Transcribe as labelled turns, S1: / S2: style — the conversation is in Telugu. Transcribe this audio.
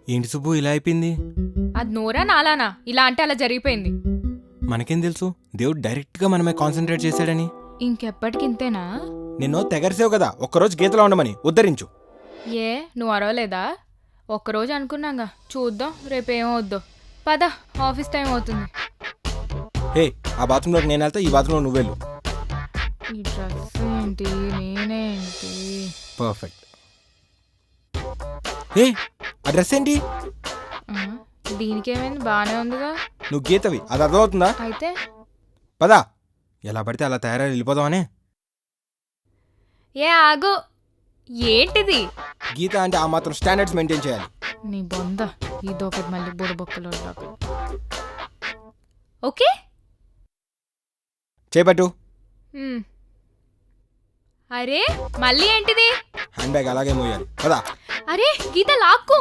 S1: ఏంటి సుబ్బు ఇలా అయిపోయింది?
S2: అది నోరా నాలానా ఇలా అంటే అలా జరిగిపోయింది.
S1: మనకేం తెలుసు దేవుడు డైరెక్ట్గా మనమే కాన్సన్ట్రేట్ చేశాడని.
S2: ఇంకెప్పటికి ఇంతేనా?
S1: నిన్ను తెగరిసావు కదా, ఒక్కరోజు గీతలో ఉండమని ఉద్ధరించు.
S2: ఏ నువ్వు అరవలేదా? ఒక్కరోజు అనుకున్నాగా, చూద్దాం రేపేమవుద్దో. పద, ఆఫీస్ టైం అవుతుంది.
S1: హే, ఆ బాత్రూంలోకి నేను వెళ్తా, ఈ బాత్రూంలో నువ్వు వెళ్ళు.
S2: ఈ డ్రెస్ ఏంటి, నేనేంటి?
S1: పర్ఫెక్ట్. హే, ఆ డ్రెస్ ఏంటి?
S2: ఆ, దీనికేమైంది, బాగానే ఉందిగా.
S1: నువ్వు గీతవి, అది అర్థమవుతుందా?
S2: అయితే
S1: పదా, ఎలా పడితే అలా తయారై వెళ్ళిపోదామనే.
S2: ఏ ఆగు, ఏంటిది?
S1: గీత అంటే ఆ మాత్రం స్టాండర్డ్స్ మెయింటైన్ చేయాలి.
S2: నీ బొంద, ఇదొకటి మళ్ళీ బుడబొక్కలో. ఓకే.
S1: చేపట్టు.
S2: మ్. అరే మళ్ళీ ఏంటిది?
S1: హ్యాండ్ బ్యాగ్ అలాగే మోయాలి. పదా.
S2: అరే గీత లాక్కు.